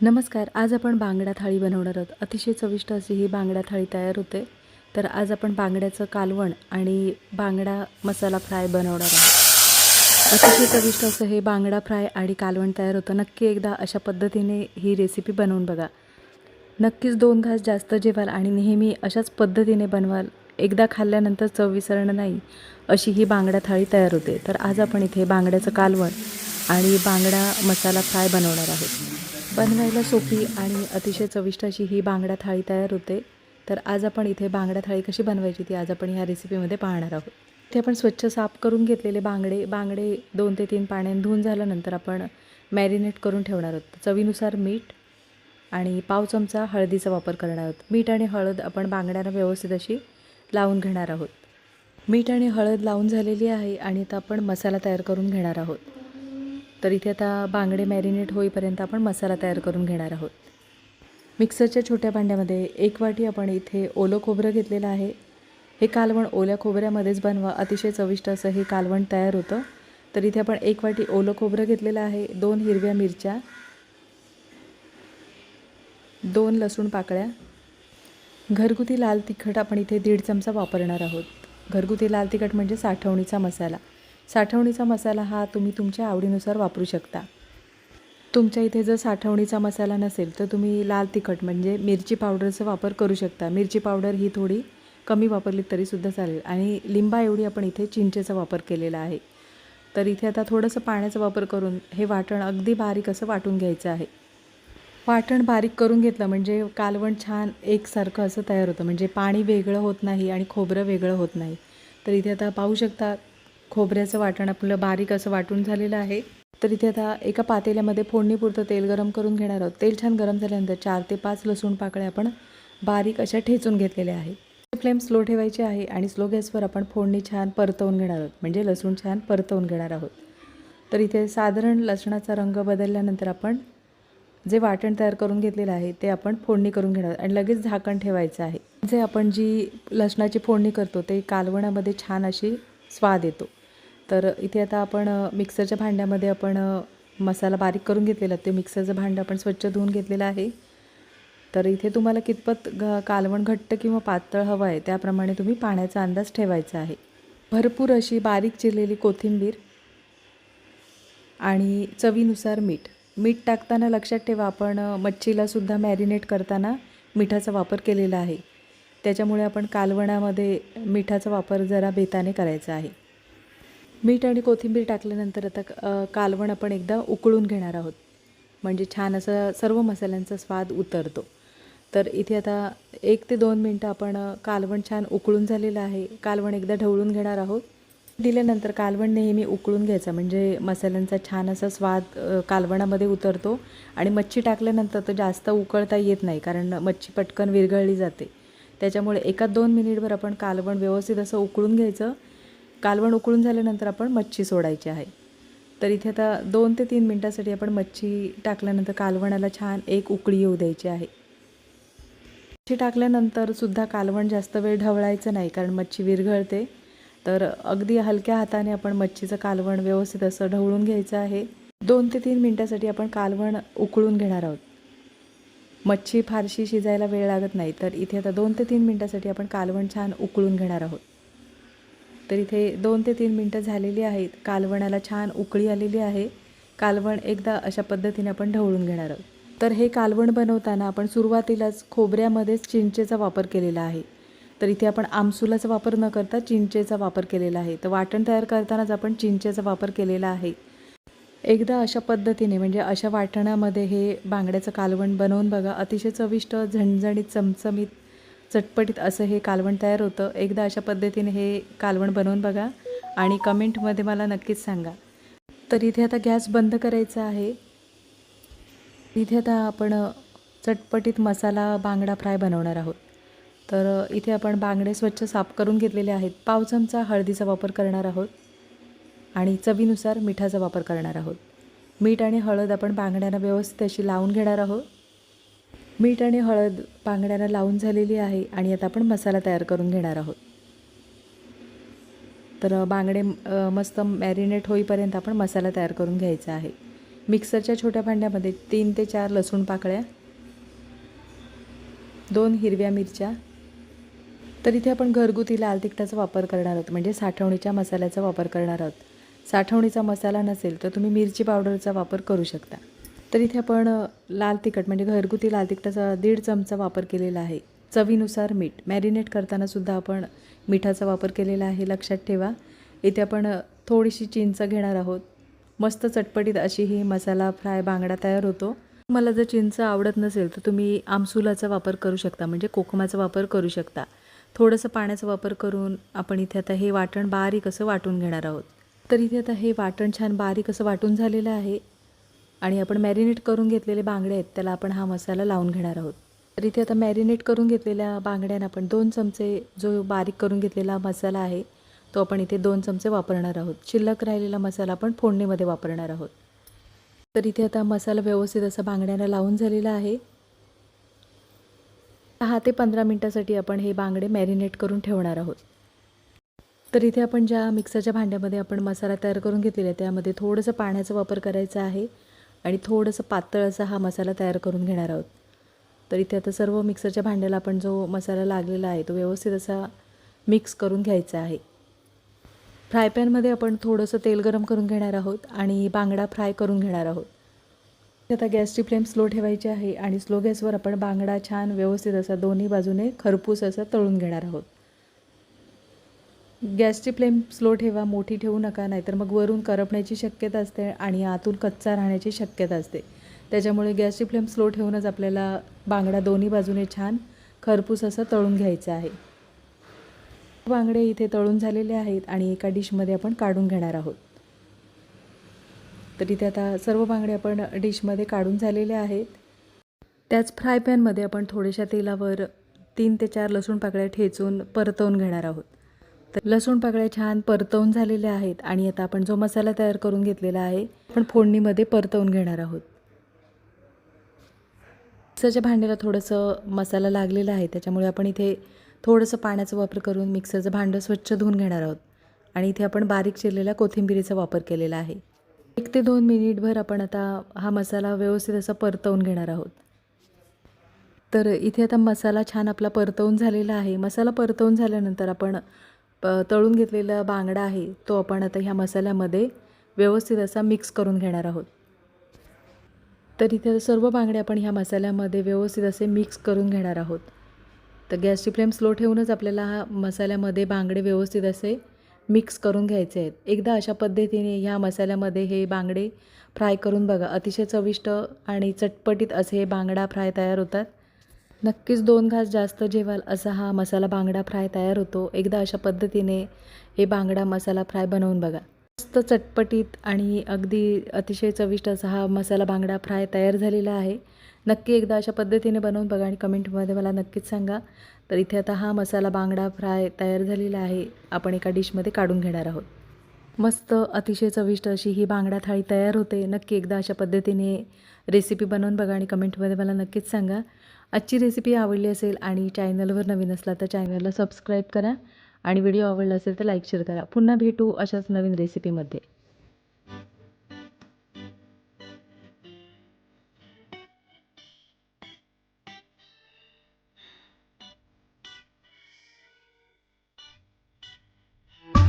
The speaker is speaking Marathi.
नमस्कार. आज आपण बांगडा थाळी बनवणार आहोत. अतिशय चविष्ट अशी ही बांगडा थाळी तयार होते. तर आज आपण बांगड्याचं कालवण आणि बांगडा मसाला फ्राय बनवणार आहोत. अतिशय चविष्ट असं हे बांगडा फ्राय आणि कालवण तयार होतं. नक्की एकदा अशा पद्धतीने ही रेसिपी बनवून बघा. नक्कीच 2 घास जास्त जेवाल आणि नेहमी अशाच पद्धतीने बनवाल. एकदा खाल्ल्यानंतर चव विसरणार नाही अशी ही बांगडा थाळी तयार होते. तर आज आपण इथे बांगड्याचं कालवण आणि बांगडा मसाला फ्राय बनवणार आहोत. बनवायला सोपी आणि अतिशय चविष्ट अशी ही बांगडा थाळी तयार होते. तर आज आपण इथे बांगडा थाळी कशी बनवायची ती आज आपण ह्या रेसिपीमध्ये पाहणार आहोत. इथे आपण स्वच्छ साफ करून घेतलेले बांगडे 2 ते 3 पाण्याने धुवून झाल्यानंतर आपण मॅरिनेट करून ठेवणार आहोत. चवीनुसार मीठ आणि पाव चमचा हळदीचा वापर करणार आहोत. मीठ आणि हळद आपण बांगड्यांना व्यवस्थित अशी लावून घेणार आहोत. मीठ आणि हळद लावून झालेली आहे आणि आता आपण मसाला तयार करून घेणार आहोत. तर इथे आता बांगडे मॅरिनेट होईपर्यंत आपण मसाला तयार करून घेणार आहोत. मिक्सरच्या छोट्या भांड्यामध्ये 1 वाटी आपण इथे ओलं खोबरं घेतलेलं आहे. हे कालवण ओल्या खोबऱ्यामध्येच बनवा. अतिशय चविष्ट असं हे कालवण तयार होतं. तर इथे आपण 1 वाटी ओलं खोबरं घेतलेलं आहे. 2 हिरव्या मिरच्या, 2 लसूण पाकळ्या, घरगुती लाल तिखट आपण इथे 1.5 चमचा वापरणार आहोत. घरगुती लाल तिखट म्हणजे साठवणीचा मसाला. साठवणीचा मसाला हा तुम्ही तुमच्या आवडीनुसार वापरू शकता. तुमच्या इथे जर साठवणीचा मसाला नसेल तर तुम्ही लाल तिखट म्हणजे मिरची पावडरचा वापर करू शकता. मिरची पावडर ही थोडी कमी वापरली तरीसुद्धा चालेल. आणि लिंबा एवढी आपण इथे चिंचेचा वापर केलेला आहे. तर इथे आता थोडंसं पाण्याचा वापर करून हे वाटण अगदी बारीक असं वाटून घ्यायचं आहे. वाटण बारीक करून घेतलं म्हणजे कालवण छान एकसारखं असं तयार होतं. म्हणजे पाणी वेगळं होत नाही आणि खोबरं वेगळं होत नाही. तर इथे आता पाहू शकता खोबऱ्याचं वाटण आपलं बारीक असं वाटून झालेलं आहे. तर इथे आता एका पातेल्यामध्ये फोडणीपुरतं तेल गरम करून घेणार आहोत. तेल छान गरम झाल्यानंतर 4 ते 5 लसूण पाकळ्या आपण बारीक अशा ठेचून घेतलेल्या आहे. फ्लेम स्लो ठेवायची आहे आणि स्लो गॅसवर आपण फोडणी छान परतवून घेणार आहोत. म्हणजे लसूण छान परतवून घेणार आहोत. तर इथे साधारण लसणाचा रंग बदलल्यानंतर आपण जे वाटण तयार करून घेतलेलं आहे ते आपण फोडणी करून घेणार आणि लगेच झाकण ठेवायचं आहे. जे आपण जी लसणाची फोडणी करतो ते कालवणामध्ये छान अशी स्वाद येतो. तर इथे आता आपण मिक्सरच्या भांड्यामध्ये आपण मसाला बारीक करून घेतलेला ते मिक्सरचं भांडं आपण स्वच्छ धुवून घेतलेलं आहे. तर इथे तुम्हाला कितपत कालवण घट्ट किंवा पातळ हवं आहे त्याप्रमाणे तुम्ही पाण्याचा अंदाज ठेवायचा आहे. भरपूर अशी बारीक चिरलेली कोथिंबीर आणि चवीनुसार मीठ. मीठ टाकताना लक्षात ठेवा आपण मच्छीलासुद्धा मॅरिनेट करताना मिठाचा वापर केलेला आहे. त्याच्यामुळे आपण कालवणामध्ये मिठाचा वापर जरा बेताने करायचा आहे. मीठ आणि कोथिंबीर टाकल्यानंतर आता कालवण आपण एकदा उकळून घेणार आहोत. म्हणजे छान असं सर्व मसाल्यांचा स्वाद उतरतो. तर इथे आता 1 ते 2 मिनटं आपण कालवण छान उकळून झालेलं आहे. कालवण एकदा ढवळून घेणार आहोत. दिल्यानंतर कालवण नेहमी उकळून घ्यायचं म्हणजे मसाल्यांचा छान असा स्वाद कालवणामध्ये उतरतो. आणि मच्छी टाकल्यानंतर तर जास्त उकळता येत नाही कारण मच्छी पटकन विरघळली जाते. त्याच्यामुळे 1-2 मिनिटभर आपण कालवण व्यवस्थित असं उकळून घ्यायचं. कालवण उकळून झाल्यानंतर आपण मच्छी सोडायची आहे. तर इथे आता 2 ते 3 मिनटासाठी आपण मच्छी टाकल्यानंतर कालवणाला छान एक उकळी येऊ द्यायची आहे. मच्छी टाकल्यानंतर सुद्धा कालवण जास्त वेळ ढवळायचं नाही कारण मच्छी विरघळते. तर अगदी हलक्या हाताने आपण मच्छीचं कालवण व्यवस्थित असं ढवळून घ्यायचं आहे. 2 ते 3 मिनटासाठी आपण कालवण उकळून घेणार आहोत. मच्छी फारशी शिजायला वेळ लागत नाही. तर इथे आता 2 ते 3 मिनटासाठी आपण कालवण छान उकळून घेणार आहोत. तर इथे 2 ते 3 मिनटं झालेली आहेत. कालवणाला छान उकळी आलेली आहे. कालवण एकदा अशा पद्धतीने आपण ढवळून घेणार आहोत. तर हे कालवण बनवताना आपण सुरुवातीलाच खोबऱ्यामध्येच चिंचेचा वापर केलेला आहे. तर इथे आपण आमसुलाचा वापर न करता चिंचेचा वापर केलेला आहे. तर वाटण तयार करतानाच आपण चिंचेचा वापर केलेला आहे. एकदा अशा पद्धतीने म्हणजे अशा वाटणामध्ये हे बांगड्याचं कालवण बनवून बघा. अतिशय चविष्ट, झणझणीत, चमचमीत, चटपटीत असं हे कालवण तयार होतं. एकदा अशा पद्धतीने हे कालवण बनवून बघा आणि कमेंटमध्ये मला नक्कीच सांगा. तर इथे आता गॅस बंद करायचा आहे. इथे आता आपण चटपटीत मसाला बांगडा फ्राय बनवणार आहोत. तर इथे आपण बांगडे स्वच्छ साफ करून घेतलेले आहेत. पाव चमचा हळदीचा वापर करणार आहोत आणि चवीनुसार मिठाचा वापर करणार आहोत. मीठ आणि हळद आपण बांगड्यांना व्यवस्थित अशी लावून घेणार आहोत. मीठ आणि हळद बांगड्यांना लावून झालेली आहे आणि आता आपण मसाला तयार करून घेणार आहोत. तर बांगडे मस्त मॅरिनेट होईपर्यंत आपण मसाला तयार करून घ्यायचा आहे. मिक्सरच्या छोट्या भांड्यामध्ये 3 ते 4 लसूण पाकळ्या, 2 हिरव्या मिरच्या. तर इथे आपण घरगुती लाल तिखटाचा वापर करणार आहोत, म्हणजे साठवणीच्या मसाल्याचा वापर करणार आहोत. साठवणीचा मसाला नसेल तर तुम्ही मिरची पावडरचा वापर करू शकता. तर इथे आपण लाल तिखट म्हणजे घरगुती लाल तिखटाचा 1.5 चमचा वापर केलेला आहे. चवीनुसार मीठ. मॅरिनेट करतानासुद्धा आपण मिठाचा वापर केलेला आहे, लक्षात ठेवा. इथे आपण थोडीशी चिंच घेणार आहोत. मस्त चटपटीत अशी ही मसाला फ्राय बांगडा तयार होतो. मला जर चिंच आवडत नसेल तर तुम्ही आमसुलाचा वापर करू शकता, म्हणजे कोकमाचा वापर करू शकता. थोडंसं पाण्याचा वापर करून आपण इथे आता हे वाटण बारीक असं वाटून घेणार आहोत. तर इथे आता हे वाटण छान बारीक असं वाटून झालेलं आहे आणि आपण मॅरिनेट करून घेतलेले बांगडे आहेत त्याला आपण हा मसाला लावून घेणार आहोत. तर इथे आता मॅरिनेट करून घेतलेल्या बांगड्यांना आपण 2 चमचे जो बारीक करून घेतलेला मसाला आहे तो आपण इथे 2 चमचे वापरणार आहोत. शिल्लक राहिलेला मसाला आपण फोडणीमध्ये वापरणार आहोत. तर इथे आता मसाला व्यवस्थित असा बांगड्यांना लावून झालेला आहे. 10 ते 15 मिनिटासाठी आपण हे बांगडे मॅरिनेट करून ठेवणार आहोत. तर इथे आपण ज्या मिक्सरच्या भांड्यामध्ये आपण मसाला तयार करून घेतलेला आहे त्यामध्ये थोडंसं पाण्याचा वापर करायचा आहे आणि थोडंसं पातळ असा हा मसाला तयार करून घेणार आहोत. तर इथे आता सर्व मिक्सरच्या भांड्याला आपण जो मसाला लागलेला आहे तो व्यवस्थित असा मिक्स करून घ्यायचा आहे. फ्राय पॅनमध्ये आपण थोडंसं तेल गरम करून घेणार आहोत आणि बांगडा फ्राय करून घेणार आहोत. आता गॅसची फ्लेम स्लो ठेवायची आहे आणि स्लो गॅसवर आपण बांगडा छान व्यवस्थित असा दोन्ही बाजूने खरपूस असा तळून घेणार आहोत. गॅसची फ्लेम स्लो ठेवा, मोठी ठेवू नका, नाहीतर मग वरून करपण्याची शक्यता असते आणि आतून कच्चा राहण्याची शक्यता असते. त्याच्यामुळे गॅसची फ्लेम स्लो ठेवूनच आपल्याला बांगडा दोन्ही बाजूने छान खरपूस असं तळून घ्यायचं आहे. बांगडे इथे तळून झालेले आहेत आणि एका डिशमध्ये आपण काढून घेणार आहोत. तर इथे आता सर्व बांगडे आपण डिशमध्ये काढून झालेले आहेत. त्याच फ्राय पॅनमध्ये आपण थोड्याशा तेलावर 3 ते 4 लसूण पाकळ्या ठेचून परतवून घेणार आहोत. तर लसूण पाकळ्या छान परतवून झालेल्या आहेत आणि आता आपण जो मसाला तयार करून घेतलेला आहे आपण फोडणीमध्ये परतवून घेणार आहोत. मिक्सरच्या भांड्याला थोडंसं मसाला लागलेला आहे त्याच्यामुळे आपण इथे थोडंसं पाण्याचा वापर करून मिक्सरचं भांडं स्वच्छ धुवून घेणार आहोत आणि इथे आपण बारीक चिरलेल्या कोथिंबिरीचा वापर केलेला आहे. 1 ते 2 मिनिटभर आपण आता हा मसाला व्यवस्थित असा परतवून घेणार आहोत. तर इथे आता मसाला छान आपला परतवून झालेला आहे. मसाला परतवून झाल्यानंतर आपण तळून घेतलेला बांगडा आहे तो आपण आता ह्या मसाल्यामध्ये व्यवस्थित असा मिक्स करून घेणार आहोत. तर इथे सर्व बांगडे आपण ह्या मसाल्यामध्ये व्यवस्थित असे मिक्स करून घेणार आहोत. तर गॅसची फ्लेम स्लो ठेवूनच आपल्याला हा मसाल्यामध्ये बांगडे व्यवस्थित असे मिक्स करून घ्यायचे आहेत. एकदा अशा पद्धतीने ह्या मसाल्यामध्ये हे बांगडे फ्राय करून बघा. अतिशय चविष्ट आणि चटपटीत असे हे बांगडा फ्राय तयार होतात. नक्कीच 2 घास जास्त जेवाल असा हा मसाला बांगडा फ्राय तयार होतो. एकदा अशा पद्धतीने हे बांगडा मसाला फ्राय बनवून बघा. मस्त चटपटीत आणि अगदी अतिशय चविष्ट असा हा मसाला बांगडा फ्राय तयार झालेला आहे. नक्की एकदा अशा पद्धतीने बनवून बघा आणि कमेंटमध्ये मला नक्कीच सांगा. तर इथे आता हा मसाला बांगडा फ्राय तयार झालेला आहे. आपण एका डिशमध्ये काढून घेणार आहोत. मस्त अतिशय चविष्ट अशी ही बांगडा थाळी तयार होते. नक्की एकदा अशा पद्धतीने रेसिपी बनवून बघा आणि कमेंटमध्ये मला नक्कीच सांगा. आजची रेसिपी आवडली असेल आणि चॅनलवर नवीन असला तर चॅनलला सबस्क्राईब करा आणि व्हिडिओ आवडला असेल तर लाईक शेअर करा. पुन्हा भेटू अशाच नवीन रेसिपीमध्ये.